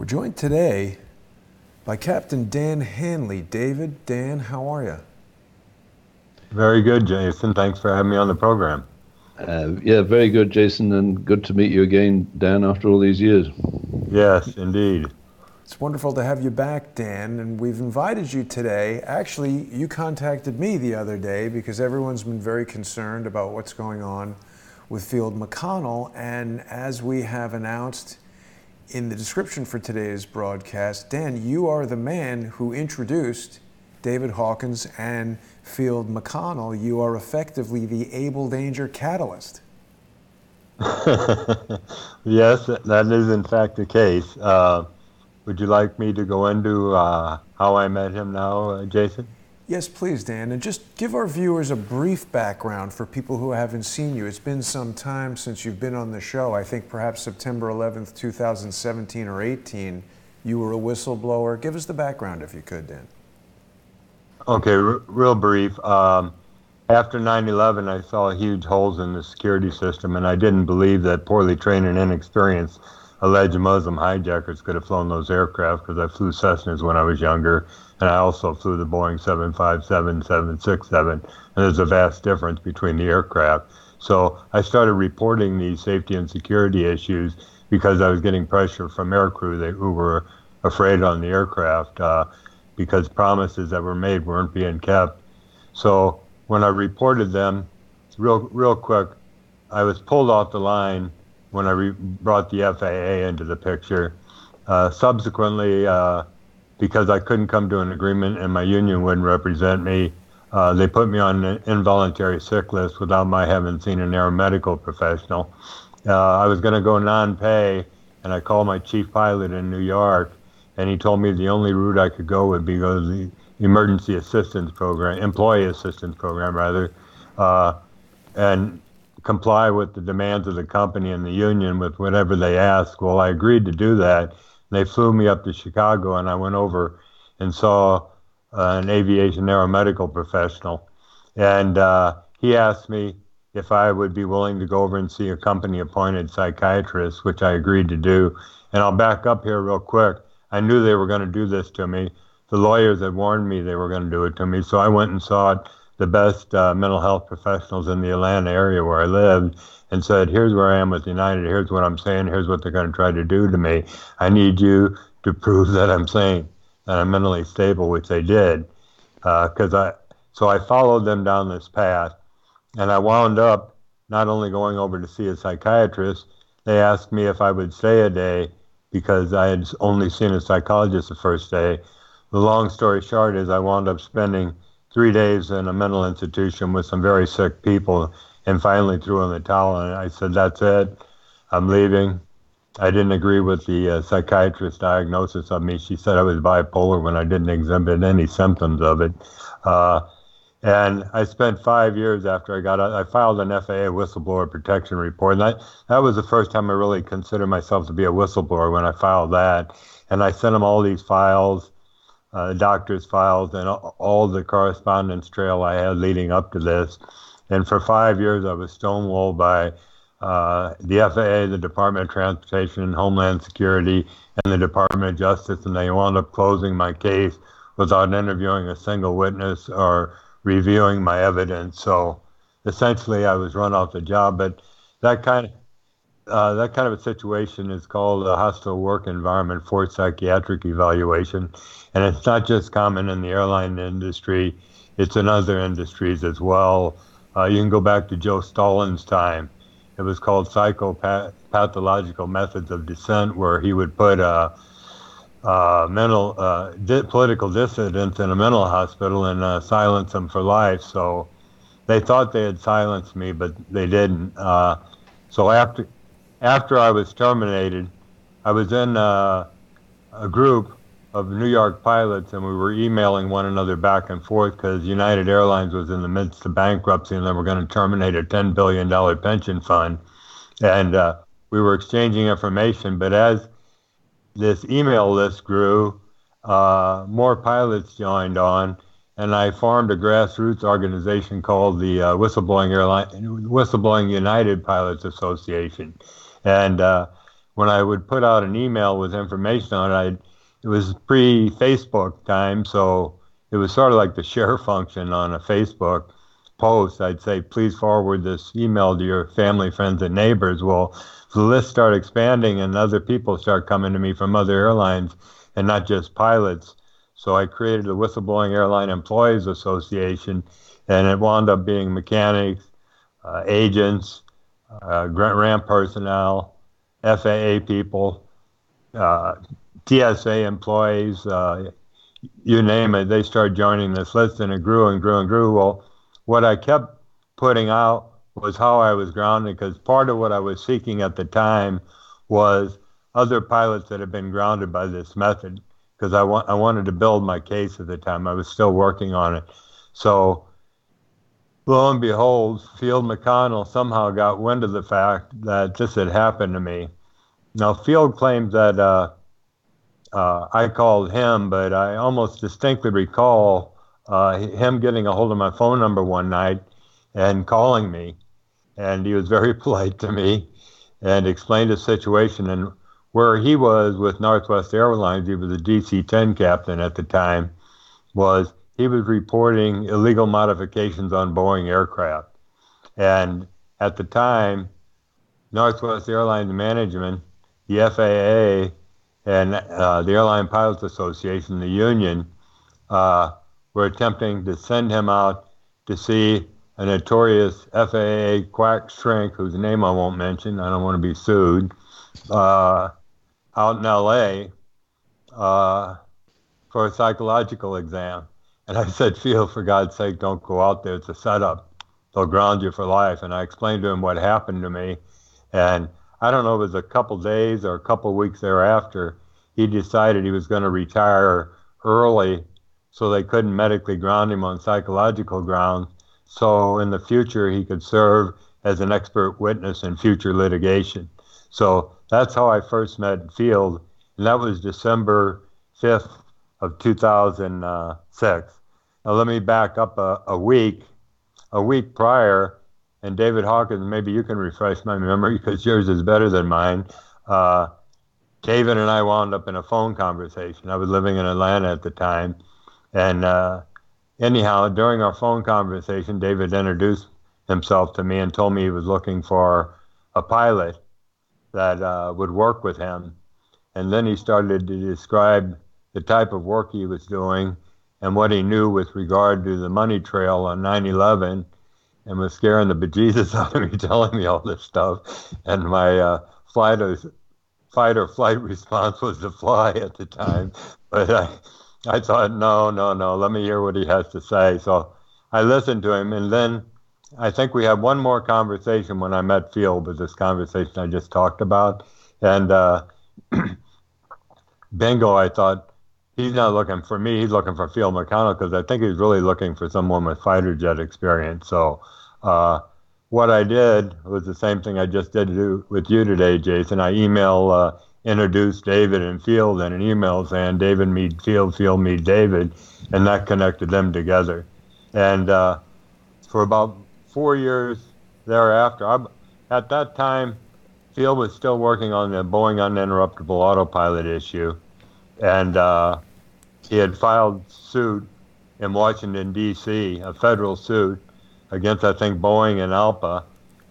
We're joined today by Captain Dan Hanley. David, Dan, how are you? Very good, Jason. Thanks for having me on the program. Yeah, very good, Jason, and good to meet you again, Dan, after all these years. Yes, indeed. It's wonderful to have you back, Dan, and we've invited you today. Actually, you contacted me the other day because everyone's been very concerned about what's going on with Field McConnell, and as we have announced in the description for today's broadcast, Dan, you are the man who introduced David Hawkins and Field McConnell. You are effectively the Abel danger catalyst. Yes, that is in fact the case. Would you like me to go into how I met him now, Jason? Yes, please, Dan. And just give our viewers a brief background for people who haven't seen you. It's been some time since you've been on the show. I think perhaps September 11th, 2017 or 18, you were a whistleblower. Give us the background if you could, Dan. Okay, real brief. After 9/11, I saw huge holes in the security system, and I didn't believe that poorly trained and inexperienced alleged Muslim hijackers could have flown those aircraft, because I flew Cessnas when I was younger, and I also flew the Boeing 757, 767, and there's a vast difference between the aircraft. So I started reporting these safety and security issues because I was getting pressure from aircrew who were afraid on the aircraft because promises that were made weren't being kept. So when I reported them, real quick, I was pulled off the line when I brought the FAA into the picture. Subsequently, because I couldn't come to an agreement and my union wouldn't represent me, they put me on an involuntary sick list without my having seen an aeromedical professional. I was going to go non-pay, and I called my chief pilot in New York, and he told me the only route I could go would be go to the emergency assistance program, employee assistance program rather, and comply with the demands of the company and the union with whatever they asked. Well, I agreed to do that. They flew me up to Chicago, and I went over and saw an aviation aeromedical professional. And he asked me if I would be willing to go over and see a company-appointed psychiatrist, which I agreed to do. And I'll back up here real quick. I knew they were going to do this to me. The lawyers had warned me they were going to do it to me, so I went and saw the best mental health professionals in the Atlanta area where I lived and said, here's where I am with United, here's what I'm saying, here's what they're going to try to do to me. I need you to prove that I'm saying that I'm mentally stable, which they did. So I followed them down this path, and I wound up not only going over to see a psychiatrist, they asked me if I would stay a day because I had only seen a psychologist the first day. The long story short is I wound up spending 3 days in a mental institution with some very sick people, and finally threw in the towel, and I said, that's it, I'm leaving. I didn't agree with the psychiatrist's diagnosis of me. She said I was bipolar when I didn't exhibit any symptoms of it. And I spent 5 years after I got out. I filed an FAA whistleblower protection report, and that was the first time I really considered myself to be a whistleblower, when I filed that. And I sent them all these files, doctor's files, and all the correspondence trail I had leading up to this. And for 5 years, I was stonewalled by the FAA, the Department of Transportation and Homeland Security, and the Department of Justice, and they wound up closing my case without interviewing a single witness or reviewing my evidence. So essentially, I was run off the job. But that kind of a situation is called a hostile work environment forced psychiatric evaluation, and it's not just common in the airline industry; it's in other industries as well. You can go back to Joe Stalin's time. It was called psychopathological methods of dissent, where he would put political dissidents in a mental hospital and silence them for life. So they thought they had silenced me, but they didn't. So after I was terminated, I was in a group of New York pilots, and we were emailing one another back and forth because United Airlines was in the midst of bankruptcy, and they were going to terminate a $10 billion pension fund. And we were exchanging information, but as this email list grew, more pilots joined on, and I formed a grassroots organization called the Whistleblowing United Pilots Association. And when I would put out an email with information on it, it was pre-Facebook time, so it was sort of like the share function on a Facebook post. I'd say, please forward this email to your family, friends, and neighbors. Well, the list started expanding, and other people start coming to me from other airlines, and not just pilots. So I created the Whistleblowing Airline Employees Association, and it wound up being mechanics, agents, ramp personnel, FAA people, uh, TSA employees, you name it. They started joining this list, and it grew and grew and grew. Well, what I kept putting out was how I was grounded, because part of what I was seeking at the time was other pilots that had been grounded by this method, because I wanted to build my case at the time. I was still working on it. So lo and behold, Field McConnell somehow got wind of the fact that this had happened to me. Now, Field claims that I called him, but I almost distinctly recall him getting a hold of my phone number one night and calling me. And he was very polite to me and explained the situation. And where he was with Northwest Airlines, he was a DC-10 captain at the time, was he was reporting illegal modifications on Boeing aircraft. And at the time, Northwest Airlines management, the FAA, and the Airline Pilots Association, the union, were attempting to send him out to see a notorious FAA quack shrink, whose name I won't mention, I don't want to be sued, out in LA for a psychological exam. And I said, Field, for God's sake, don't go out there. It's a setup. They'll ground you for life. And I explained to him what happened to me. And I don't know if it was a couple days or a couple weeks thereafter, he decided he was going to retire early so they couldn't medically ground him on psychological grounds. So in the future, he could serve as an expert witness in future litigation. So that's how I first met Field. And that was December 5th of 2006. Now let me back up a week. A week prior, and David Hawkins, maybe you can refresh my memory because yours is better than mine. David and I wound up in a phone conversation. I was living in Atlanta at the time. And anyhow, during our phone conversation, David introduced himself to me and told me he was looking for a pilot that would work with him. And then he started to describe the type of work he was doing and what he knew with regard to the money trail on 9/11, and was scaring the bejesus out of me telling me all this stuff. And my fight or flight response was to fly at the time. But I thought, no, let me hear what he has to say. So I listened to him, and then I think we had one more conversation when I met Field, with this conversation I just talked about. And bingo, I thought, he's not looking for me, he's looking for Field McConnell, because I think he's really looking for someone with fighter jet experience. So what I did was the same thing I just did with you today, Jason. I introduced David and Field in an email saying David meet Field, Field meet David, and that connected them together. And for about 4 years thereafter, at that time, Field was still working on the Boeing uninterruptible autopilot issue, and he had filed suit in Washington, D.C., a federal suit against, I think, Boeing and ALPA,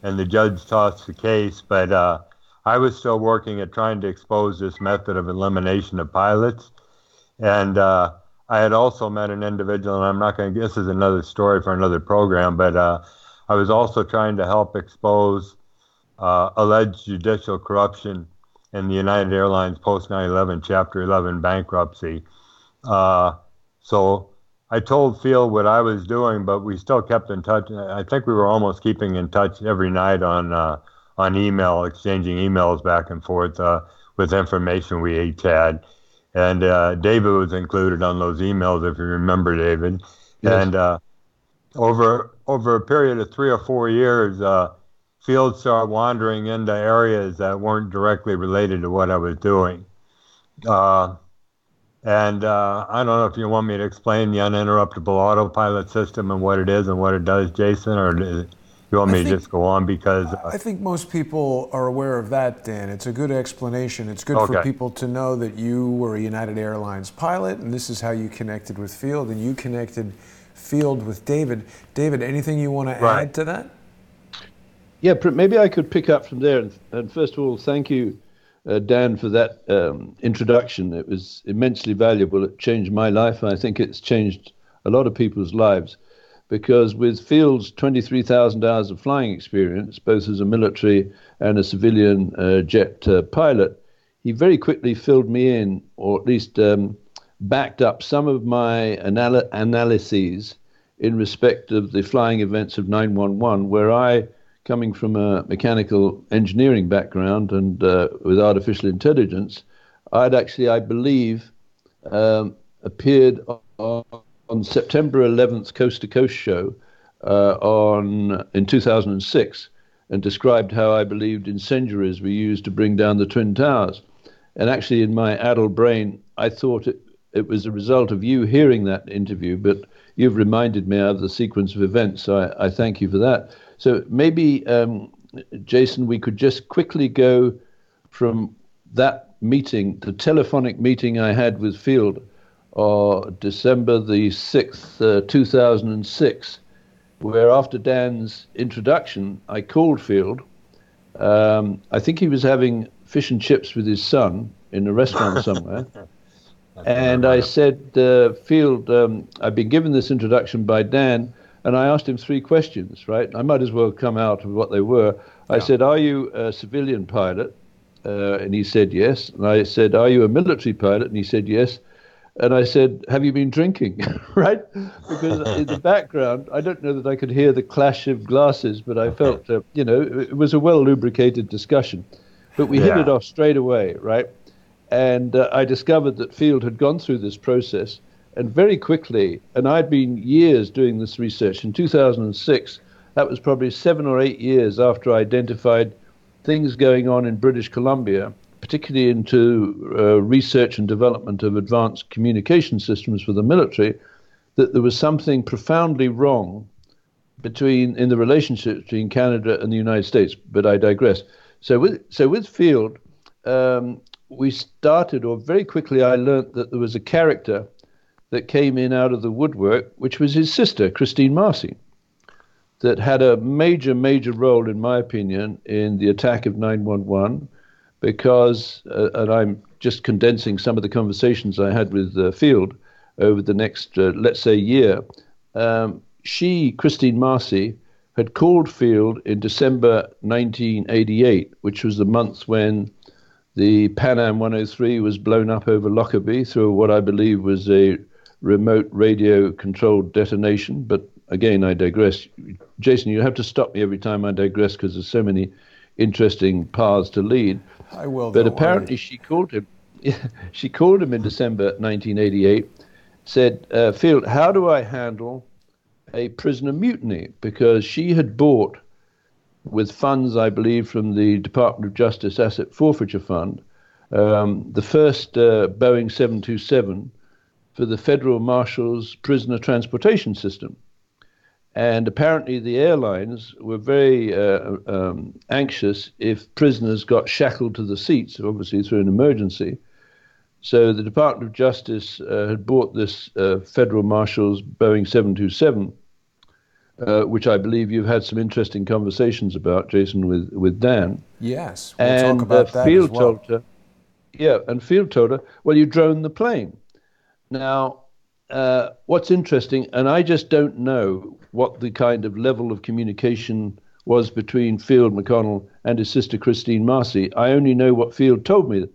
and the judge tossed the case, but I was still working at trying to expose this method of elimination of pilots. And I had also met an individual, and I'm not going to, this is another story for another program, but I was also trying to help expose alleged judicial corruption in the United Airlines post 9/11 Chapter 11 bankruptcy. So I told Field what I was doing, but we still kept in touch. I think we were almost keeping in touch every night on email, exchanging emails back and forth with information we each had. And David was included on those emails, if you remember, David. Yes. And over a period of 3 or 4 years, Field started wandering into areas that weren't directly related to what I was doing. And I don't know if you want me to explain the uninterruptible autopilot system and what it is and what it does, Jason, or you want me to just go on? Because I think most people are aware of that, Dan. It's a good explanation. It's good for people to know that you were a United Airlines pilot, and this is how you connected with Field, and you connected Field with David. David, anything you want to add to that? Yeah, maybe I could pick up from there. And first of all, thank you, Dan, for that introduction. It was immensely valuable. It changed my life. I think it's changed a lot of people's lives, because with Field's 23,000 hours of flying experience, both as a military and a civilian jet pilot, he very quickly filled me in, or at least backed up some of my analyses in respect of the flying events of 9/11, where I, coming from a mechanical engineering background and with artificial intelligence, I'd actually, I believe, appeared on September 11th Coast to Coast show in 2006, and described how I believed incendiaries were used to bring down the Twin Towers. And actually, in my adult brain, I thought it was a result of you hearing that interview, but you've reminded me of the sequence of events, so I thank you for that. So maybe, Jason, we could just quickly go from that meeting, the telephonic meeting I had with Field, December the 6th, 2006, where after Dan's introduction, I called Field. I think he was having fish and chips with his son in a restaurant somewhere. And I said, Field, I've been given this introduction by Dan, and I asked him 3 questions, right? I might as well come out of what they were. I said, are you a civilian pilot? And he said, yes. And I said, are you a military pilot? And he said, yes. And I said, have you been drinking? Right? Because in the background, I don't know that I could hear the clash of glasses, but I felt, it was a well-lubricated discussion. But we hit it off straight away, right? And I discovered that Field had gone through this process, and very quickly, and I'd been years doing this research. In 2006, that was probably 7 or 8 years after I identified things going on in British Columbia, particularly into research and development of advanced communication systems for the military, that there was something profoundly wrong in the relationship between Canada and the United States. But I digress. So with Field, we started, or very quickly I learnt that there was a character that came in out of the woodwork, which was his sister, Christine Marcy, that had a major, major role, in my opinion, in the attack of 9/11, because, and I'm just condensing some of the conversations I had with Field over the next, let's say, year. Christine Marcy, had called Field in December 1988, which was the month when the Pan Am 103 was blown up over Lockerbie through what I believe was a remote radio-controlled detonation. But again, I digress. Jason, you have to stop me every time I digress, because there's so many interesting paths to lead. I will. But apparently she called him. She called him in December 1988, said, Field, how do I handle a prisoner mutiny? Because she had bought, with funds, I believe, from the Department of Justice Asset Forfeiture Fund, the first Boeing 727 for the Federal Marshal's prisoner transportation system. And apparently the airlines were very anxious if prisoners got shackled to the seats, obviously through an emergency. So the Department of Justice had bought this Federal Marshal's Boeing 727, which I believe you've had some interesting conversations about, Jason, with Dan. Yes, we'll talk about that Field as well. told her, and Field told her, well, you droned the plane. Now, what's interesting, and I just don't know what the kind of level of communication was between Field McConnell and his sister Christine Marcy. I only know what Field told me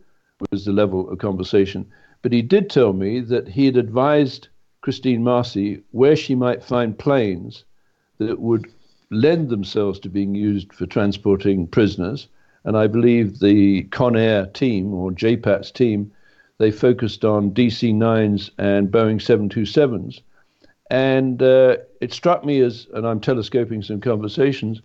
was the level of conversation. But he did tell me that he had advised Christine Marcy where she might find planes that would lend themselves to being used for transporting prisoners. And I believe the Conair team, or JPAT's team, they focused on DC-9s and Boeing 727s. And it struck me as, and I'm telescoping some conversations,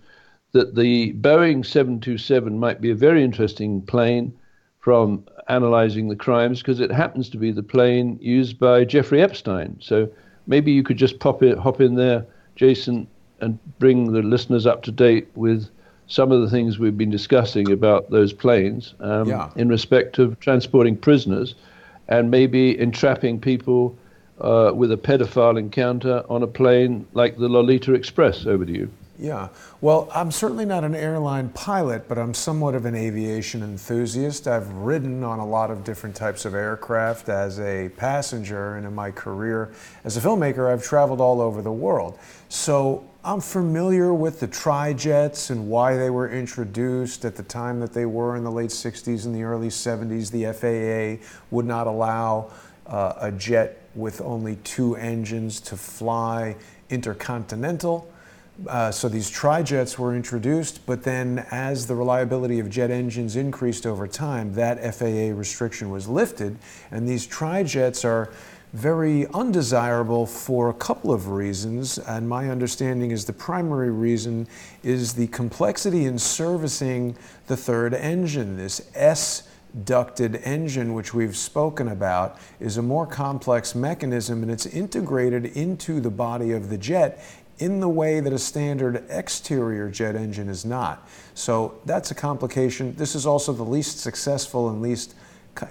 that the Boeing 727 might be a very interesting plane from analyzing the crimes, because it happens to be the plane used by Jeffrey Epstein. So maybe you could just hop in there, Jason, and bring the listeners up to date with some of the things we've been discussing about those planes in respect of transporting prisoners and maybe entrapping people with a pedophile encounter on a plane like the Lolita Express. Over to you. Yeah, well, I'm certainly not an airline pilot, but I'm somewhat of an aviation enthusiast. I've ridden on a lot of different types of aircraft as a passenger, and in my career as a filmmaker, I've traveled all over the world. So I'm familiar with the tri-jets and why they were introduced at the time that they were in the late 60s and the early 70s. The FAA would not allow a jet with only 2 engines to fly intercontinental. So these tri-jets were introduced, but then as the reliability of jet engines increased over time, that FAA restriction was lifted, and these tri-jets are very undesirable for a couple of reasons, and my understanding is the primary reason is the complexity in servicing the third engine. This S-ducted engine, which we've spoken about, is a more complex mechanism, and it's integrated into the body of the jet in the way that a standard exterior jet engine is not. So that's a complication. This is also the least successful and least,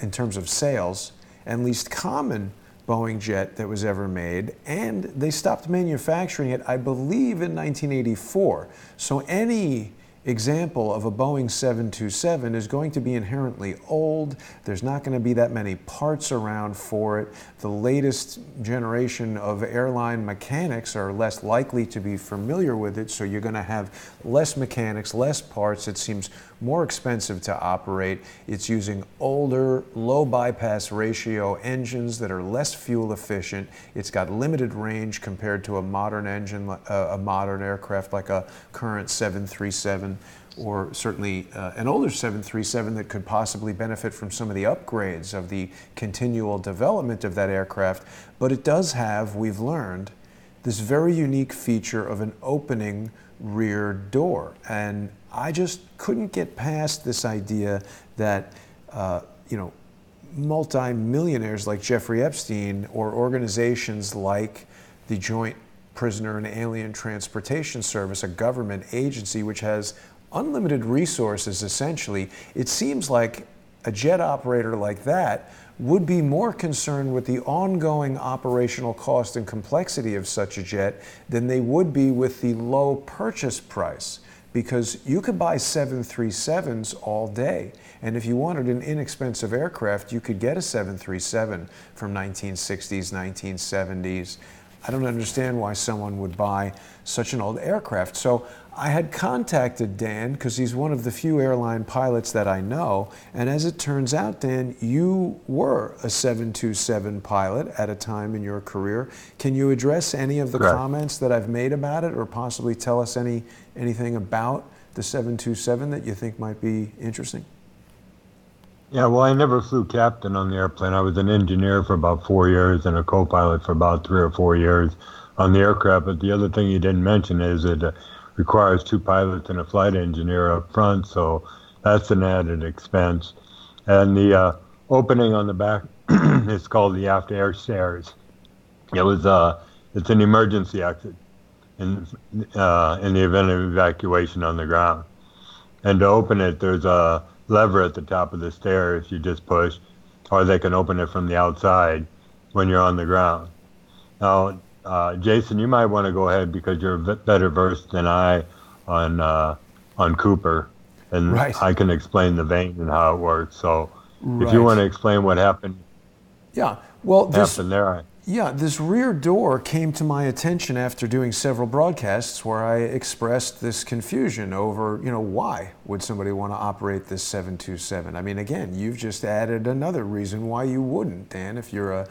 in terms of sales, and least common Boeing jet that was ever made. And they stopped manufacturing it, I believe, in 1984. So any example of a Boeing 727 is going to be inherently old. There's not going to be that many parts around for it. The latest generation of airline mechanics are less likely to be familiar with it, so you're going to have less mechanics, less parts. It seems more expensive to operate. It's using older, low bypass ratio engines that are less fuel efficient. It's got limited range compared to a modern engine, a modern aircraft like a current 737, or certainly an older 737 that could possibly benefit from some of the upgrades of the continual development of that aircraft. But it does have, we've learned, this very unique feature of an opening rear door. And I just couldn't get past this idea that, multi-millionaires like Jeffrey Epstein or organizations like the Joint Prisoner and Alien Transportation Service, a government agency which has unlimited resources, essentially, it seems like a jet operator like that would be more concerned with the ongoing operational cost and complexity of such a jet than they would be with the low purchase price. Because you could buy 737s all day, and if you wanted an inexpensive aircraft, you could get a 737 from 1960s, 1970s. I don't understand why someone would buy such an old aircraft. So I had contacted Dan because he's one of the few airline pilots that I know. And as it turns out, Dan, you were a 727 pilot at a time in your career. Can you address any of the comments that I've made about it, or possibly tell us anything about the 727 that you think might be interesting? Yeah, well, I never flew captain on the airplane. I was an engineer for about 4 years and a co-pilot for about 3 or 4 years on the aircraft. But the other thing you didn't mention is it requires 2 pilots and a flight engineer up front, so that's an added expense. And the opening on the back is called the aft air stairs. It's an emergency exit in the event of evacuation on the ground. And to open it, there's a lever at the top of the stairs you just push, or they can open it from the outside when you're on the ground. Now, Jason, you might want to go ahead because you're better versed than I on Cooper, and I can explain the vane and how it works. So, if you want to explain what happened, this rear door came to my attention after doing several broadcasts where I expressed this confusion over, why would somebody want to operate this 727? I mean, again, you've just added another reason why you wouldn't, Dan. If you're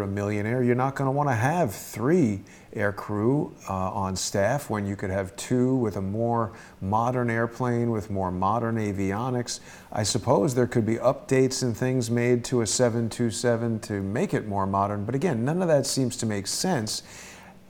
a millionaire, you're not going to want to have 3 air crew on staff when you could have 2 with a more modern airplane with more modern avionics. I suppose there could be updates and things made to a 727 to make it more modern, but again, none of that seems to make sense.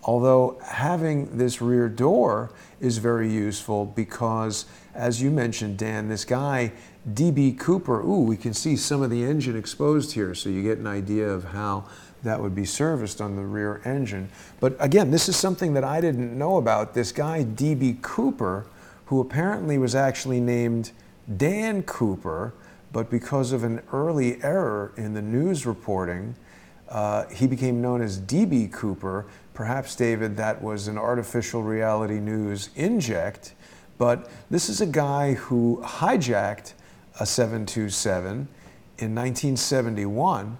Although having this rear door is very useful because, as you mentioned, Dan, this guy, D.B. Cooper, we can see some of the engine exposed here, so you get an idea of how that would be serviced on the rear engine. But again, this is something that I didn't know about. This guy, D.B. Cooper, who apparently was actually named Dan Cooper, but because of an early error in the news reporting, he became known as D.B. Cooper. Perhaps, David, that was an artificial reality news inject, but this is a guy who hijacked a 727 in 1971,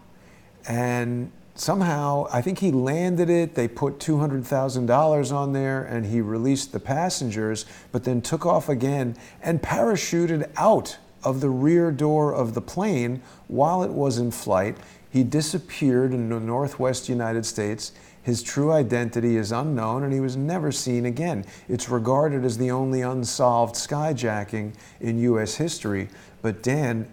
and somehow, I think he landed it, they put $200,000 on there, and he released the passengers, but then took off again and parachuted out of the rear door of the plane while it was in flight. He disappeared in the Northwest United States. His true identity is unknown, and he was never seen again. It's regarded as the only unsolved skyjacking in U.S. history. But Dan,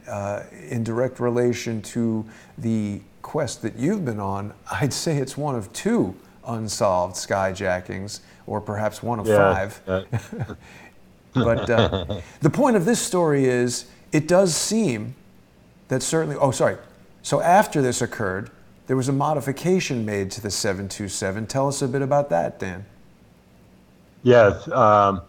in direct relation to the quest that you've been on, I'd say it's one of two unsolved skyjackings, or perhaps one of five. But the point of this story is, it does seem that certainly, so after this occurred, there was a modification made to the 727. Tell us a bit about that, Dan. Yes, the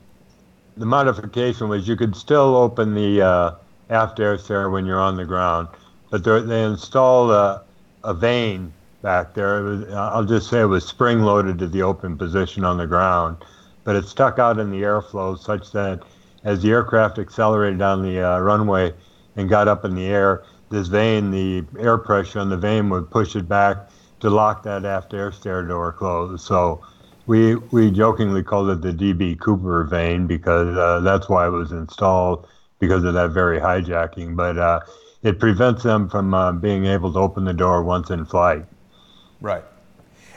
modification was you could still open the aft air stair when you're on the ground, but they installed a vane back there. It was, I'll just say it was spring-loaded to the open position on the ground, but it stuck out in the airflow such that as the aircraft accelerated down the runway and got up in the air, this vane, the air pressure on the vane would push it back to lock that aft air stair door closed. So we jokingly called it the D.B. Cooper vane because that's why it was installed, because of that very hijacking. But it prevents them from being able to open the door once in flight. Right.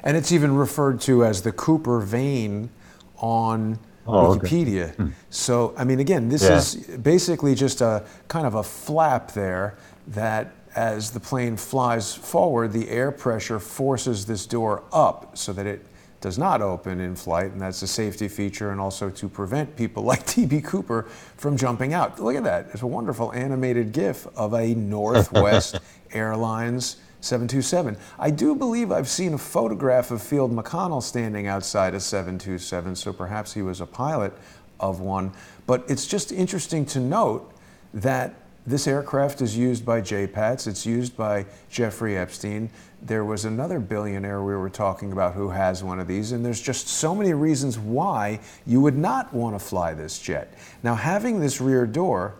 And it's even referred to as the Cooper vane on Wikipedia. Okay. So, I mean, again, this is basically just a kind of a flap there that as the plane flies forward, the air pressure forces this door up so that it does not open in flight, and that's a safety feature, and also to prevent people like D.B. Cooper from jumping out. Look at that. It's a wonderful animated GIF of a Northwest Airlines 727. I do believe I've seen a photograph of Field McConnell standing outside a 727, so perhaps he was a pilot of one. But it's just interesting to note that this aircraft is used by JPATs. It's used by Jeffrey Epstein. There was another billionaire we were talking about who has one of these, and there's just so many reasons why you would not want to fly this jet. Now, having this rear door,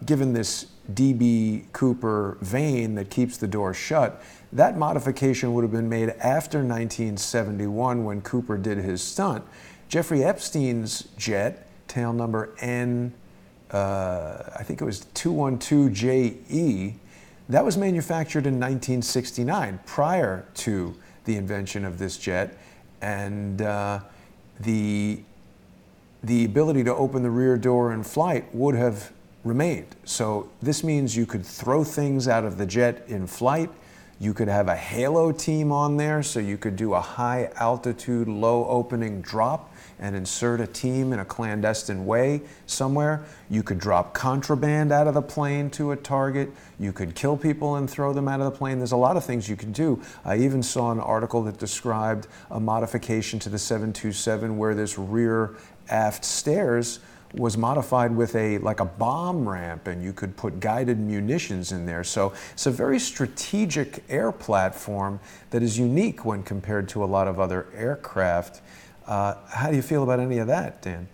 given this D.B. Cooper vane that keeps the door shut, that modification would have been made after 1971 when Cooper did his stunt. Jeffrey Epstein's jet, tail number I think it was 212JE, that was manufactured in 1969, prior to the invention of this jet, and the ability to open the rear door in flight would have remained. So this means you could throw things out of the jet in flight. You could have a halo team on there, so you could do a high altitude, low opening drop and insert a team in a clandestine way somewhere. You could drop contraband out of the plane to a target. You could kill people and throw them out of the plane. There's a lot of things you could do. I even saw an article that described a modification to the 727 where this rear aft stairs was modified with like a bomb ramp, and you could put guided munitions in there. So it's a very strategic air platform that is unique when compared to a lot of other aircraft. How do you feel about any of that, Dan?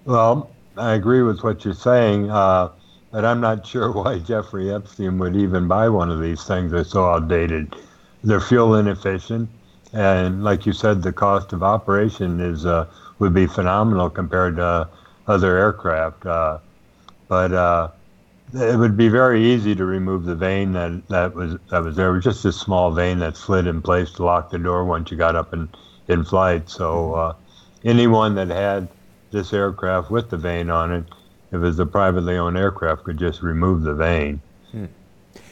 Well, I agree with what you're saying, but I'm not sure why Jeffrey Epstein would even buy one of these things. They're so outdated. They're fuel inefficient, and like you said, the cost of operation would be phenomenal compared to other aircraft. But it would be very easy to remove the vane that was there. It was just a small vane that slid in place to lock the door once you got up in flight. So anyone that had this aircraft with the vane on it, if it was a privately owned aircraft, could just remove the vane.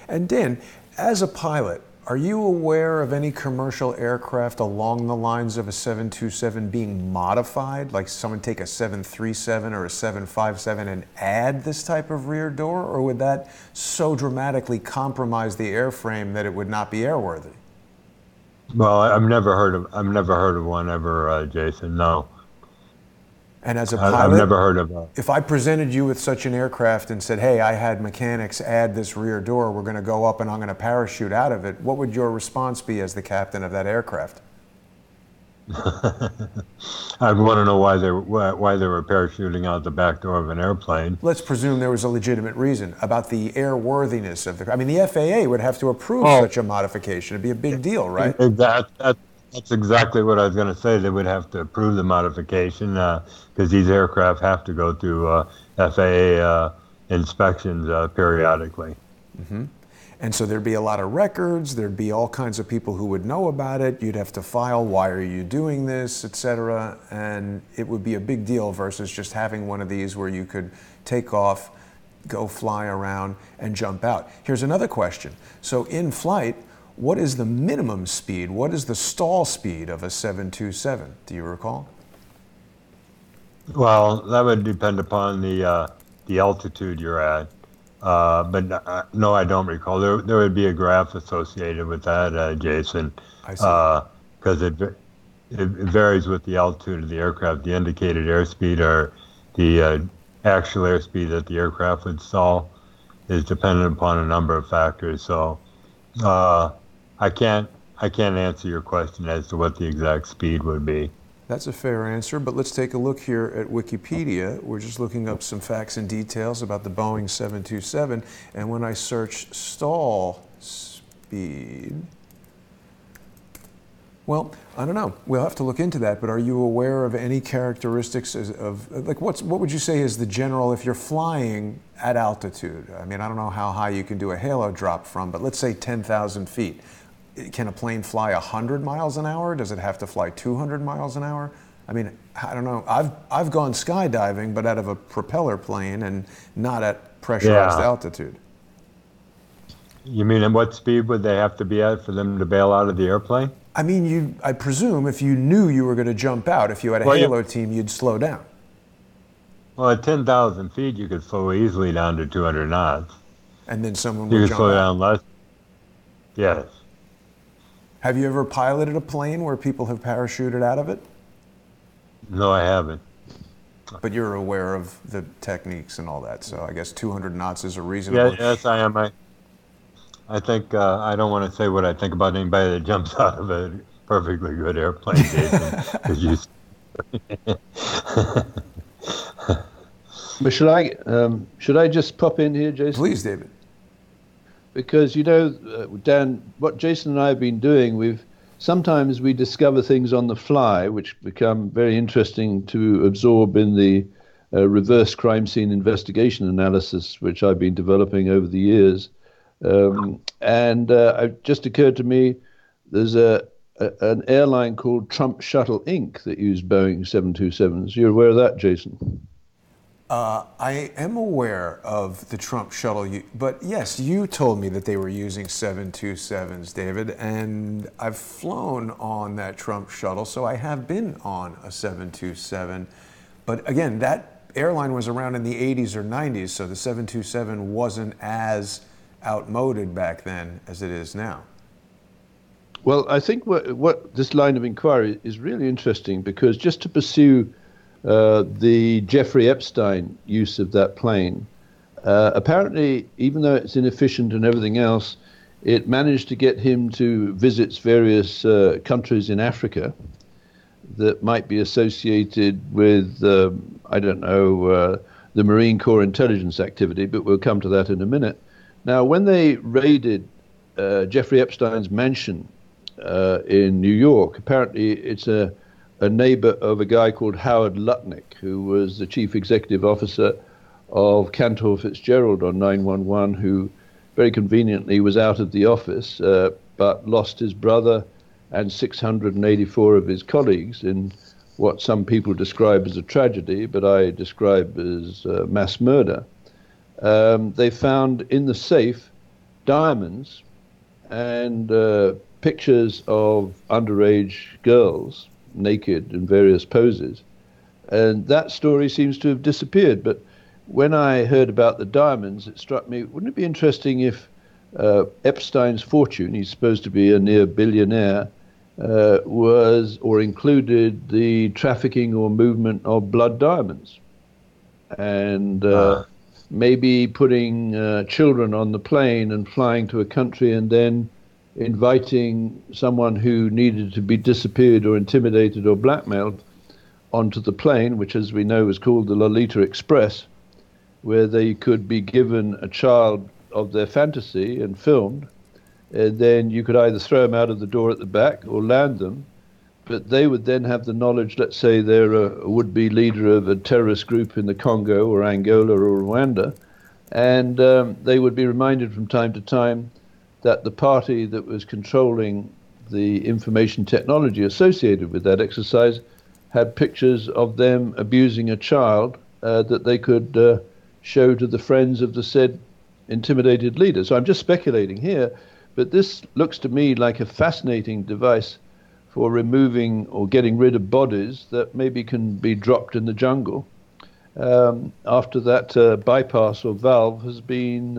And Dan, as a pilot, Are you aware of any commercial aircraft along the lines of a 727 being modified, like someone take a 737 or a 757 and add this type of rear door, or would that so dramatically compromise the airframe that it would not be airworthy? Well, I've never heard of one ever, Jason. No, And as a I've pilot, never heard of a. if I presented you with such an aircraft and said, hey, I had mechanics add this rear door, we're going to go up and I'm going to parachute out of it, what would your response be as the captain of that aircraft? I'd want to know why they were parachuting out the back door of an airplane. Let's presume there was a legitimate reason about the airworthiness of the. I mean, the FAA would have to approve such a modification. It'd be a big deal, right? That's exactly what I was going to say. They would have to approve the modification because these aircraft have to go through FAA inspections periodically. Mm-hmm. And so there'd be a lot of records. There'd be all kinds of people who would know about it. You'd have to file, why are you doing this, et cetera. And it would be a big deal versus just having one of these where you could take off, go fly around, and jump out. Here's another question. So in flight, what is the minimum speed? What is the stall speed of a 727? Do you recall? Well, that would depend upon the altitude you're at. But no, I don't recall. There would be a graph associated with that, Jason. I see. Because it varies with the altitude of the aircraft. The indicated airspeed or the actual airspeed that the aircraft would stall is dependent upon a number of factors. So I can't answer your question as to what the exact speed would be. That's a fair answer, but let's take a look here at Wikipedia. We're just looking up some facts and details about the Boeing 727, and when I search stall speed, well, I don't know. We'll have to look into that, but are you aware of any characteristics of like, what would you say is the general, if you're flying at altitude? I mean, I don't know how high you can do a halo drop from, but let's say 10,000 feet. Can a plane fly 100 miles an hour? Does it have to fly 200 miles an hour? I mean, I don't know. I've gone skydiving, but out of a propeller plane and not at pressurized altitude. You mean at what speed would they have to be at for them to bail out of the airplane? I mean, I presume if you knew you were going to jump out, if you had a halo team, you'd slow down. Well, at 10,000 feet, you could slow easily down to 200 knots. And then someone would You jump could slow out. down less. Yes. Have you ever piloted a plane where people have parachuted out of it? No, I haven't. But you're aware of the techniques and all that, so I guess 200 knots is a reasonable. Yes, I am. I think I don't want to say what I think about anybody that jumps out of a perfectly good airplane, Jason. 'Cause But should I just pop in here, Jason? Please, David. Because, you know, Dan, what Jason and I have been doing, sometimes we discover things on the fly which become very interesting to absorb in the reverse crime scene investigation analysis which I've been developing over the years. And it just occurred to me there's an airline called Trump Shuttle Inc. that used Boeing 727s. You're aware of that, Jason? I am aware of the Trump shuttle, but yes, you told me that they were using 727s, David, and I've flown on that Trump shuttle, so I have been on a 727. But again, that airline was around in the 80s or 90s, so the 727 wasn't as outmoded back then as it is now. Well, I think what this line of inquiry is really interesting, because just to pursue the Jeffrey Epstein use of that plane, apparently, even though it's inefficient and everything else, it managed to get him to visit various countries in Africa that might be associated with, I don't know, the Marine Corps intelligence activity, but we'll come to that in a minute. Now, when they raided Jeffrey Epstein's mansion in New York, apparently it's a neighbor of a guy called Howard Lutnick, who was the chief executive officer of Cantor Fitzgerald on 911, who very conveniently was out of the office, but lost his brother and 684 of his colleagues in what some people describe as a tragedy, but I describe as mass murder. They found in the safe diamonds and pictures of underage girls naked in various poses. And that story seems to have disappeared. But when I heard about the diamonds, it struck me, wouldn't it be interesting if Epstein's fortune, he's supposed to be a near billionaire, was or included the trafficking or movement of blood diamonds? And maybe putting children on the plane and flying to a country and then inviting someone who needed to be disappeared or intimidated or blackmailed onto the plane, which as we know is called the Lolita Express, where they could be given a child of their fantasy and filmed, and then you could either throw them out of the door at the back or land them, but they would then have the knowledge, let's say they're a would-be leader of a terrorist group in the Congo or Angola or Rwanda, and they would be reminded from time to time that the party that was controlling the information technology associated with that exercise had pictures of them abusing a child that they could show to the friends of the said intimidated leader. So I'm just speculating here, but this looks to me like a fascinating device for removing or getting rid of bodies that maybe can be dropped in the jungle after that bypass or valve has been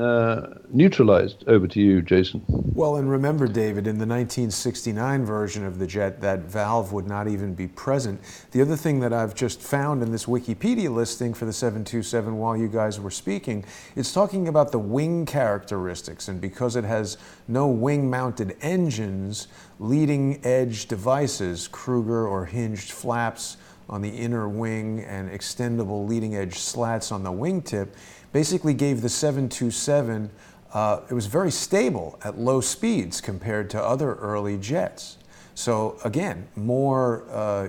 neutralized. Over to you, Jason. Well, and remember, David, in the 1969 version of the jet, that valve would not even be present. The other thing that I've just found in this Wikipedia listing for the 727 while you guys were speaking, it's talking about the wing characteristics, and because it has no wing-mounted engines, leading-edge devices, Kruger or hinged flaps on the inner wing and extendable leading edge slats on the wingtip, basically gave the 727, it was very stable at low speeds compared to other early jets. So again, more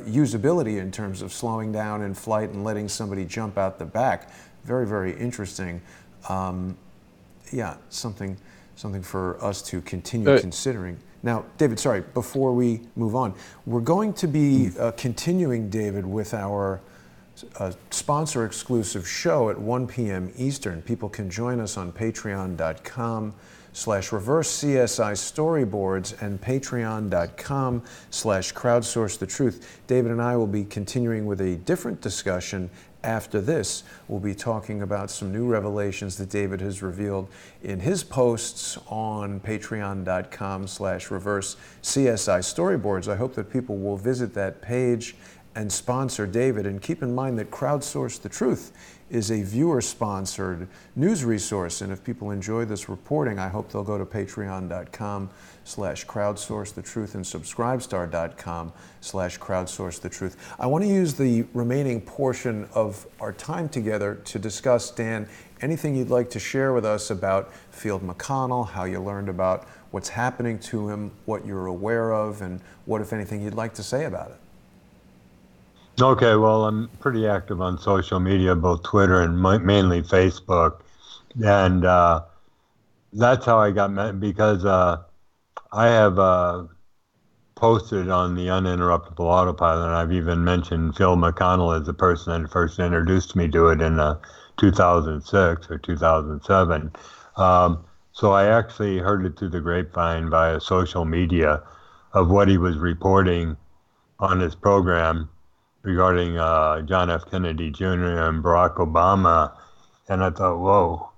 usability in terms of slowing down in flight and letting somebody jump out the back. Very, very interesting. Yeah, something for us to continue considering. Now, David, sorry, before we move on, we're going to be continuing, David, with our sponsor-exclusive show at 1 p.m. Eastern. People can join us on patreon.com/reverse-CSI storyboards and patreon.com/crowdsource-the-truth. David and I will be continuing with a different discussion. After this, we'll be talking about some new revelations that David has revealed in his posts on patreon.com/reverse-CSI storyboards. I hope that people will visit that page and sponsor David. And keep in mind that Crowdsource the Truth is a viewer-sponsored news resource. And if people enjoy this reporting, I hope they'll go to patreon.com/crowdsource-the-truth and subscribestar.com/crowdsource-the-truth. I want to use the remaining portion of our time together to discuss, Dan, anything you'd like to share with us about Field McConnell, how you learned about what's happening to him, what you're aware of, and what, if anything, you'd like to say about it. Okay, well, I'm pretty active on social media, both Twitter and mainly Facebook. And that's how I got met, because I have posted on the Uninterruptible Autopilot, and I've even mentioned Phil McConnell as the person that first introduced me to it in 2006 or 2007. So I actually heard it through the grapevine via social media of what he was reporting on his program regarding John F. Kennedy Jr. and Barack Obama. And I thought, whoa,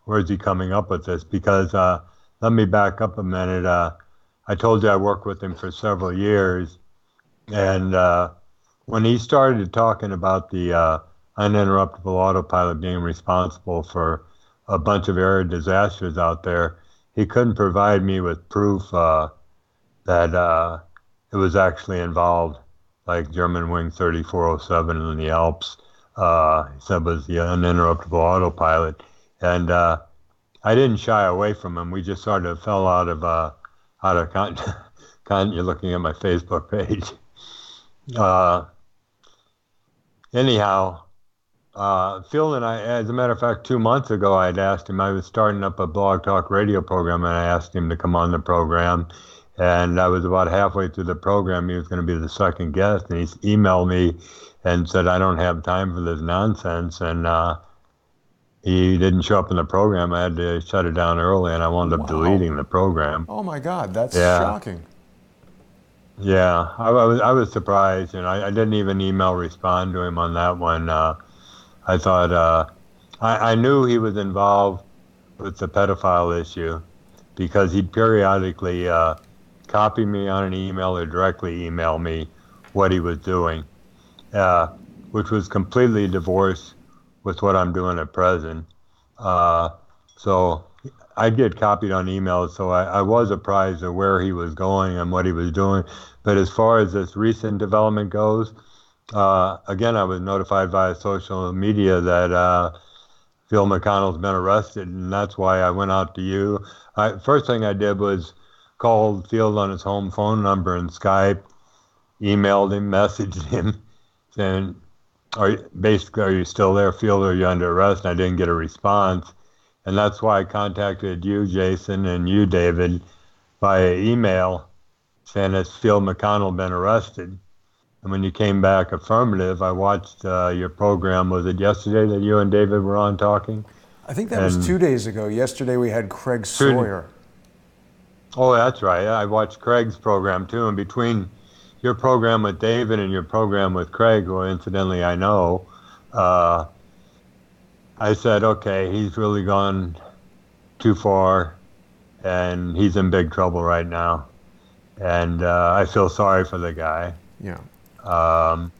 where's he coming up with this? Because let me back up a minute. I told you I worked with him for several years. And when he started talking about the uninterruptible autopilot being responsible for a bunch of air disasters out there, he couldn't provide me with proof that it was actually involved, like German Wing 3407 in the Alps. He said was the uninterruptible autopilot. And I didn't shy away from him. We just sort of fell out of content. You're looking at my Facebook page. Anyhow, Phil and I, as a matter of fact, 2 months ago, I had asked him, I was starting up a blog talk radio program, and I asked him to come on the program. And I was about halfway through the program. He was going to be the second guest, and he emailed me and said, I don't have time for this nonsense. And he didn't show up in the program. I had to shut it down early, and I wound up Wow. deleting the program. Oh my God, that's Yeah, shocking. yeah. I was surprised, and I didn't even email respond to him on that one. I thought I knew he was involved with the pedophile issue because he'd periodically copy me on an email or directly email me what he was doing, uh, which was completely divorced with what I'm doing at present. Uh, so I'd get copied on emails, so I was apprised of where he was going and what he was doing. But as far as this recent development goes, again, I was notified via social media that Phil McConnell's been arrested, and that's why I went out to you. First thing I did was called Field on his home phone number and Skype, emailed him, messaged him, saying, are you still there, Field, or are you under arrest? And I didn't get a response. And that's why I contacted you, Jason, and you, David, via email, saying, has Field McConnell been arrested? And when you came back affirmative, I watched your program. Was it yesterday that you and David were on talking? I think that was And 2 days ago. Yesterday we had Craig two, Sawyer. oh, that's right. I watched Craig's program too. And between your program with David and your program with Craig, who incidentally I know, uh, I said, okay, he's really gone too far, and he's in big trouble right now. And I feel sorry for the guy. Yeah. Um,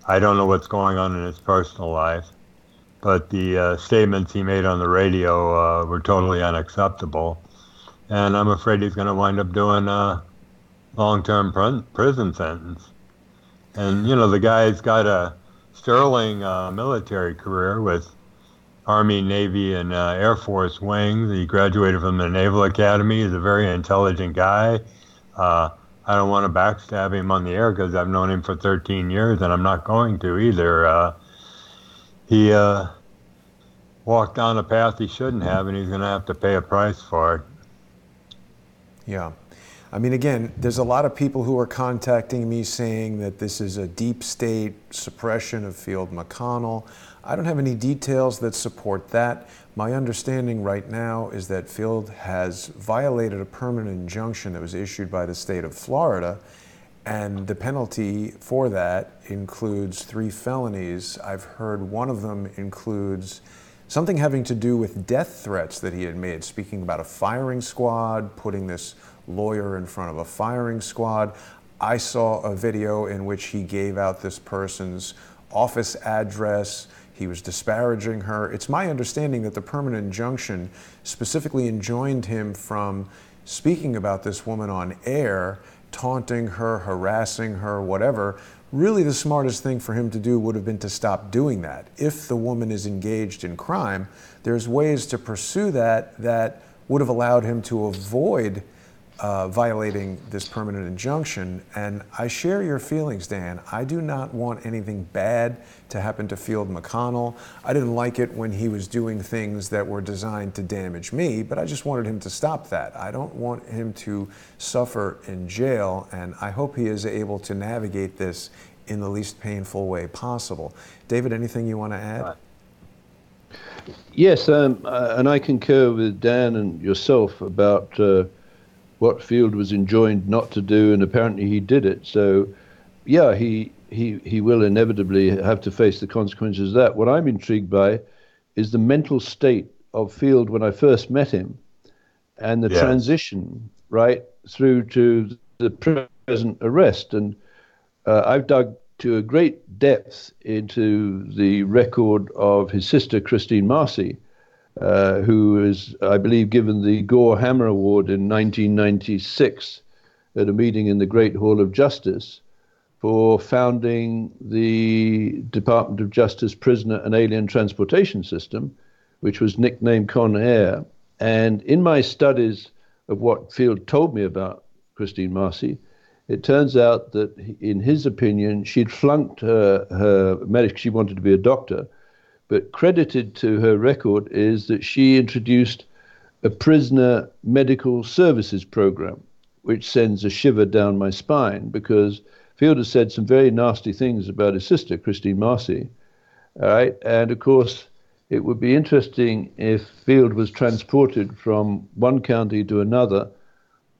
I don't know what's going on in his personal life, but the statements he made on the radio were totally unacceptable. And I'm afraid he's going to wind up doing a long-term prison sentence. And, you know, the guy's got a sterling military career with Army, Navy, and Air Force wings. He graduated from the Naval Academy. He's a very intelligent guy. Uh, I don't want to backstab him on the air because I've known him for 13 years, and I'm not going to either. He walked down a path he shouldn't have, and he's going to have to pay a price for it. Yeah. I mean, again, there's a lot of people who are contacting me saying that this is a deep state suppression of Field McConnell. I don't have any details that support that. My understanding right now is that Field has violated a permanent injunction that was issued by the state of Florida, and the penalty for that includes 3 felonies. I've heard one of them includes something having to do with death threats that he had made, speaking about a firing squad, putting this lawyer in front of a firing squad. I saw a video in which he gave out this person's office address. He was disparaging her. It's my understanding that the permanent injunction specifically enjoined him from speaking about this woman on air, taunting her, harassing her, whatever. Really, the smartest thing for him to do would have been to stop doing that. If the woman is engaged in crime, there's ways to pursue that would have allowed him to avoid violating this permanent injunction. And I share your feelings, Dan. I do not want anything bad to happen to Field McConnell. I didn't like it when he was doing things that were designed to damage me, but I just wanted him to stop that. I don't want him to suffer in jail, and I hope he is able to navigate this in the least painful way possible. David, anything you want to add? Yes, and I concur with Dan and yourself about what Field was enjoined not to do, and apparently he did it. So, yeah, he will inevitably have to face the consequences of that. What I'm intrigued by is the mental state of Field when I first met him, and the transition right through to the present arrest. And I've dug to a great depth into the record of his sister, Christine Marcy, who is, I believe, given the Gore Hammer Award in 1996 at a meeting in the Great Hall of Justice for founding the Department of Justice Prisoner and Alien Transportation System, which was nicknamed Con Air. And in my studies of what Field told me about Christine Marcy, it turns out that, in his opinion, she'd flunked her medical. She wanted to be a doctor, but credited to her record is that she introduced a prisoner medical services program, which sends a shiver down my spine, because Field has said some very nasty things about his sister, Christine Marcy. All right. And of course, it would be interesting if Field was transported from one county to another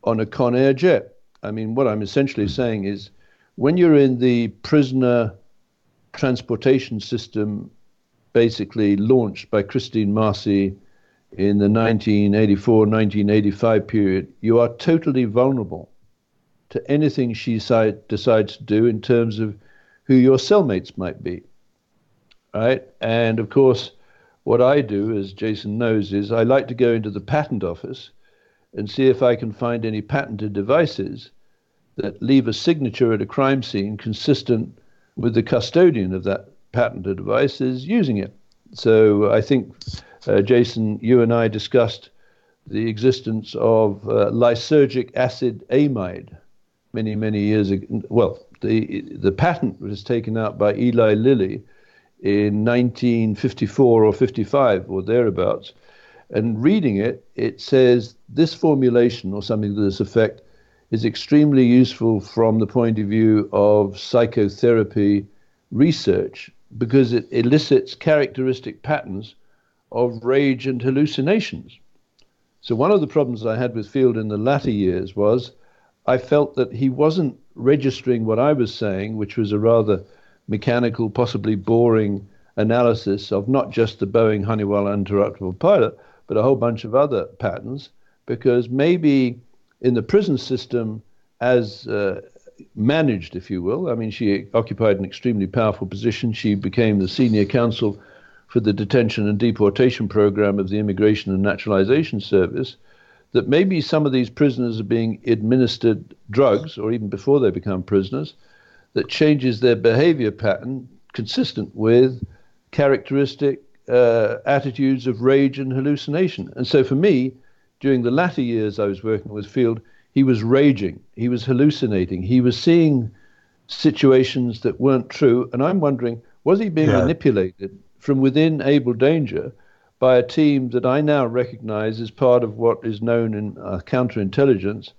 on a Conair jet. I mean, what I'm essentially saying is when you're in the prisoner transportation system, basically launched by Christine Marcy in the 1984-1985 period, you are totally vulnerable to anything she decides to do in terms of who your cellmates might be, right? And of course, what I do, as Jason knows, is I like to go into the patent office and see if I can find any patented devices that leave a signature at a crime scene consistent with the custodian of that patented device is using it. So I think, Jason, you and I discussed the existence of lysergic acid amide many, many years ago. Well, the patent was taken out by Eli Lilly in 1954 or 55 or thereabouts. And reading it, it says this formulation or something to this effect is extremely useful from the point of view of psychotherapy research because it elicits characteristic patterns of rage and hallucinations. So one of the problems I had with Field in the latter years was I felt that he wasn't registering what I was saying, which was a rather mechanical, possibly boring analysis of not just the Boeing Honeywell uninterruptible pilot, but a whole bunch of other patterns, because maybe in the prison system as managed, if you will, I mean, she occupied an extremely powerful position. She became the senior counsel for the detention and deportation program of the Immigration and Naturalization Service, that maybe some of these prisoners are being administered drugs, or even before they become prisoners, that changes their behavior pattern consistent with characteristic attitudes of rage and hallucination. And so for me, during the latter years I was working with Field, he was raging, he was hallucinating, he was seeing situations that weren't true. And I'm wondering, was he being manipulated from within Abel Danger by a team that I now recognize as part of what is known in counterintelligence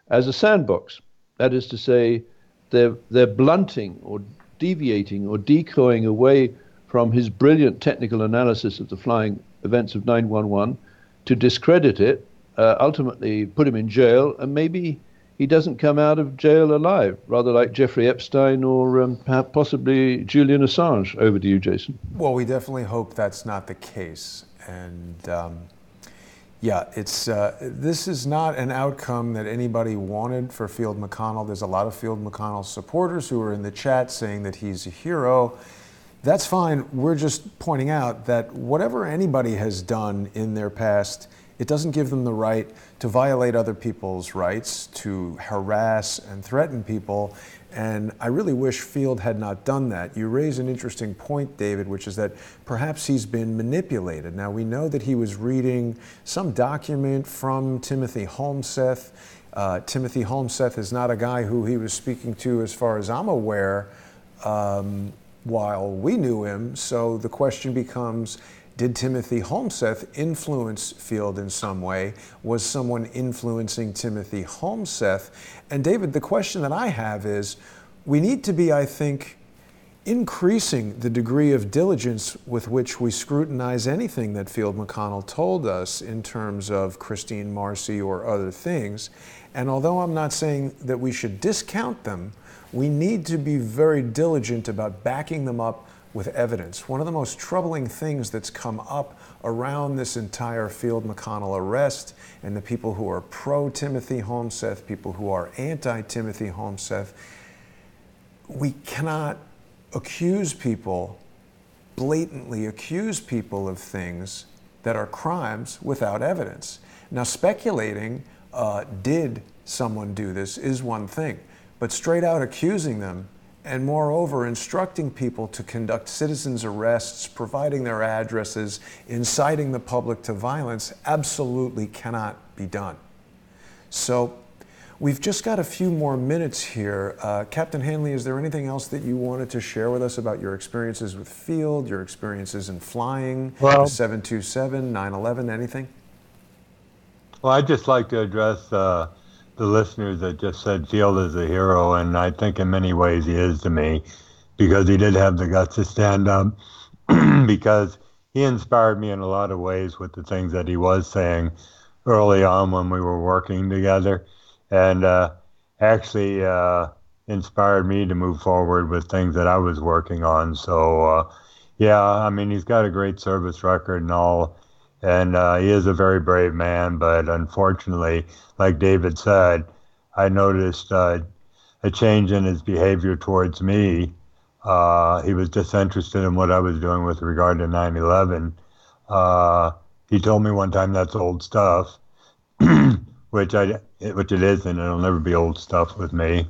as a sandbox? That is to say, they're blunting or deviating or decoying away from his brilliant technical analysis of the flying events of 9/11 to discredit it, ultimately put him in jail, and maybe he doesn't come out of jail alive, rather like Jeffrey Epstein or possibly Julian Assange. Over to you, Jason. Well, we definitely hope that's not the case. And this is not an outcome that anybody wanted for Field McConnell. There's a lot of Field McConnell supporters who are in the chat saying that he's a hero. That's fine. We're just pointing out that whatever anybody has done in their past, it doesn't give them the right to violate other people's rights, to harass and threaten people. And I really wish Field had not done that. You raise an interesting point, David, which is that perhaps he's been manipulated. Now, we know that he was reading some document from Timothy Holmseth. Timothy Holmseth is not a guy who he was speaking to, as far as I'm aware, while we knew him. So the question becomes, did Timothy Holmseth influence Field in some way? Was someone influencing Timothy Holmseth? And David, the question that I have is, we need to be, I think, increasing the degree of diligence with which we scrutinize anything that Field McConnell told us in terms of Christine Marcy or other things. And although I'm not saying that we should discount them, we need to be very diligent about backing them up with evidence. One of the most troubling things that's come up around this entire Field McConnell arrest, and the people who are pro-Timothy Holmseth, people who are anti-Timothy Holmseth, we cannot blatantly accuse people of things that are crimes without evidence. Now, speculating, did someone do this, is one thing, but straight out accusing them, and moreover, instructing people to conduct citizens' arrests, providing their addresses, inciting the public to violence, absolutely cannot be done. So we've just got a few more minutes here. Captain Hanley, is there anything else that you wanted to share with us about your experiences with Field, your experiences in flying, the 727, 9/11, anything? Well, I'd just like to address the listeners that just said Field is a hero, and I think in many ways he is to me, because he did have the guts to stand up, because he inspired me in a lot of ways with the things that he was saying early on when we were working together, and actually inspired me to move forward with things that I was working on. So, yeah, I mean, he's got a great service record and all, and he is a very brave man. But unfortunately, like David said, I noticed a change in his behavior towards me. He was disinterested in what I was doing with regard to 9/11. He told me one time that's old stuff, which it isn't. It'll never be old stuff with me.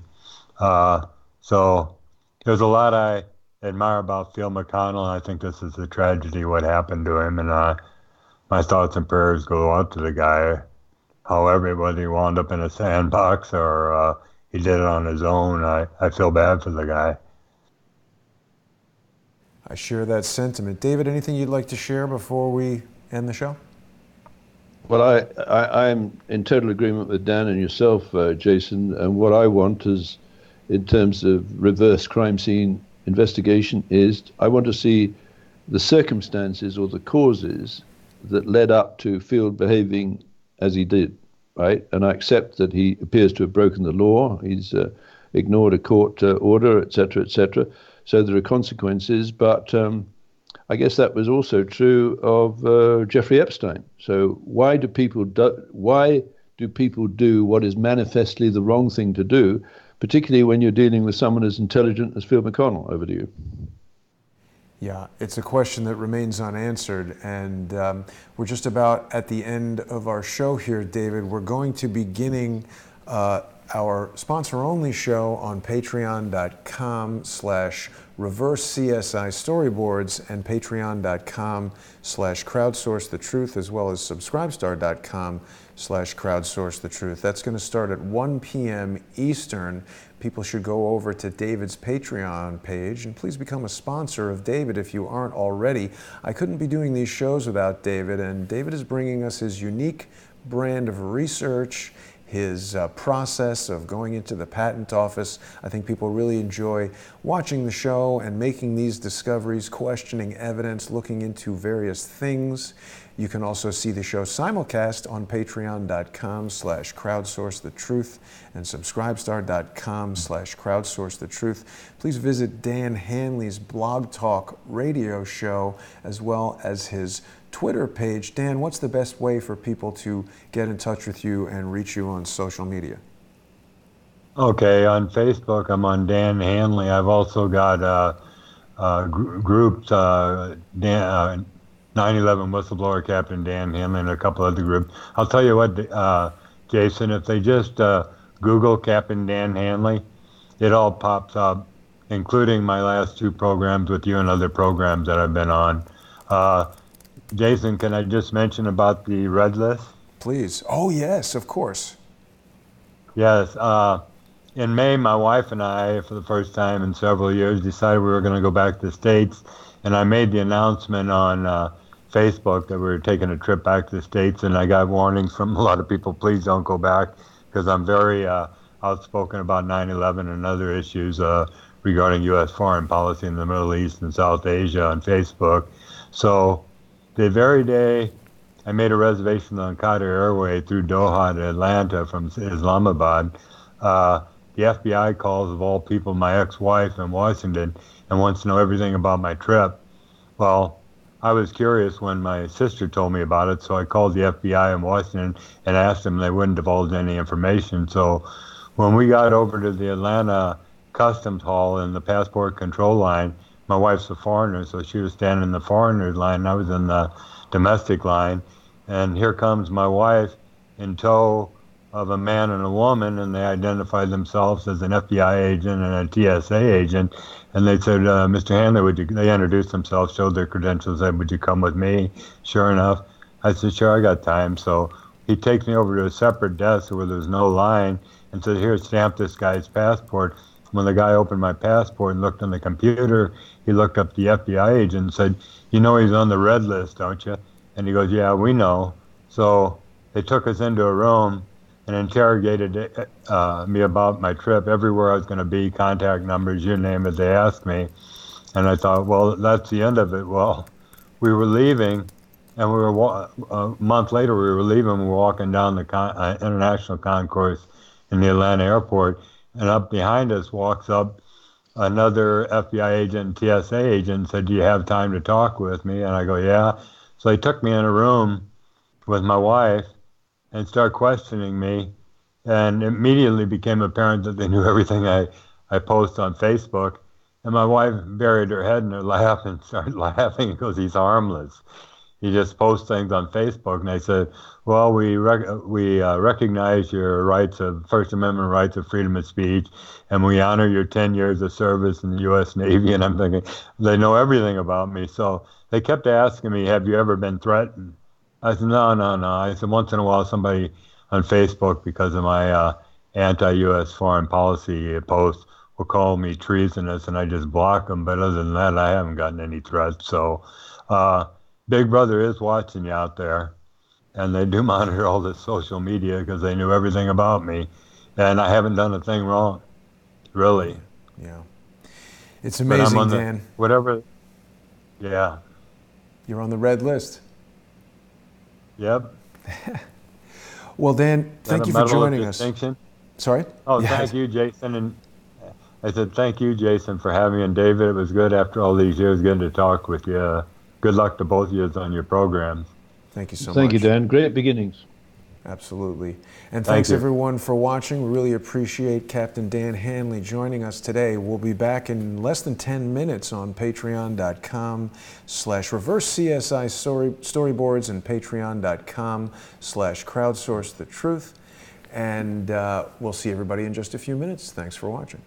So there's a lot I admire about Phil McConnell. I think this is a tragedy what happened to him, and my thoughts and prayers go out to the guy. However, whether he wound up in a sandbox or he did it on his own, I feel bad for the guy. I share that sentiment. David, anything you'd like to share before we end the show? Well, I'm in total agreement with Dan and yourself, Jason. And what I want is, in terms of reverse crime scene investigation, is I want to see the circumstances or the causes that led up to Field behaving as he did, right? And I accept that he appears to have broken the law. He's ignored a court order, et cetera, so there are consequences. But I guess that was also true of Jeffrey Epstein. So why do people do what is manifestly the wrong thing to do, particularly when you're dealing with someone as intelligent as Phil McConnell? Over to you. Yeah, it's a question that remains unanswered, and we're just about at the end of our show here, David. We're going to be beginning our sponsor-only show on patreon.com/reverse-CSI storyboards and patreon.com/crowdsourcethetruth, as well as subscribestar.com/crowdsourcethetruth. That's going to start at 1 p.m. Eastern. People should go over to David's Patreon page, and please become a sponsor of David if you aren't already. I couldn't be doing these shows without David, and David is bringing us his unique brand of research, his process of going into the patent office. I think people really enjoy watching the show and making these discoveries, questioning evidence, looking into various things. You can also see the show simulcast on patreon.com/crowdsourcethetruth and subscribestar.com/crowdsourcethetruth. Please visit Dan Hanley's Blog Talk radio show as well as his Twitter page. Dan, what's the best way for people to get in touch with you and reach you on social media? Okay, on Facebook, I'm on Dan Hanley. I've also got groups, 9/11 whistleblower Captain Dan Hanley and a couple other groups. I'll tell you what, Jason, if they just Google Captain Dan Hanley, it all pops up, including my last 2 programs with you and other programs that I've been on. Jason, can I just mention about the red list? Please. Oh, yes, of course. Yes. In May, my wife and I, for the first time in several years, decided we were going to go back to the States, and I made the announcement on Facebook that we were taking a trip back to the States, and I got warnings from a lot of people, please don't go back, because I'm very outspoken about 9/11 and other issues regarding U.S. foreign policy in the Middle East and South Asia on Facebook. So the very day I made a reservation on Qatar Airways through Doha to Atlanta from Islamabad, the FBI calls, of all people, my ex-wife in Washington and wants to know everything about my trip. Well, I was curious when my sister told me about it, so I called the FBI in Washington and asked them if they wouldn't divulge any information. So when we got over to the Atlanta Customs Hall in the passport control line, my wife's a foreigner, so she was standing in the foreigner line, and I was in the domestic line. And here comes my wife in tow of a man and a woman, and they identified themselves as an FBI agent and a TSA agent. And they said, Mr. Hanley, they introduced themselves, showed their credentials, said, would you come with me? Sure enough, I said, sure, I got time. So he takes me over to a separate desk where there's no line and said, here, stamp this guy's passport. When the guy opened my passport and looked on the computer, he looked up the FBI agent and said, you know he's on the red list, don't you? And he goes, yeah, we know. So they took us into a room and interrogated me about my trip, everywhere I was going to be, contact numbers, you name it, they asked me. And I thought, well, that's the end of it. Well, we were leaving, and a month later we were leaving. We were walking down the international concourse in the Atlanta airport, and up behind us walks up another FBI agent, TSA agent, and said, "Do you have time to talk with me?" And I go, "Yeah." So they took me in a room with my wife and started questioning me, and immediately became apparent that they knew everything I post on Facebook. And my wife buried her head in her lap and started laughing because he's harmless. He just posts things on Facebook. And I said, "Well, we recognize your rights of First Amendment rights of freedom of speech, and we honor your 10 years of service in the U.S. Navy." And I'm thinking, they know everything about me. So they kept asking me, "Have you ever been threatened?" I said, "No, no, no." I said, "Once in a while, somebody on Facebook, because of my anti-U.S. foreign policy posts, will call me treasonous, and I just block them. But other than that, I haven't gotten any threats." So Big Brother is watching you out there, and they do monitor all this social media because they knew everything about me, and I haven't done a thing wrong, really. Yeah. It's But I'm amazing, on the, Dan. whatever, yeah, You're on the red list. yep. Well, Dan, Is that thank a you for medal of joining us. distinction? Sorry? Oh, Yeah. thank you, Jason. And I said, thank you, Jason, for having me. And David, it was good after all these years getting to talk with you. Good luck to both of you on your programs. Thank you so Thank you, much. Dan. Great beginnings. Absolutely. And Thank thanks you. everyone for watching. We really appreciate Captain Dan Hanley joining us today. We'll be back in less than 10 minutes on patreon.com/reverse-CSI storyboards and patreon.com/crowdsource the truth. And we'll see everybody in just a few minutes. Thanks for watching.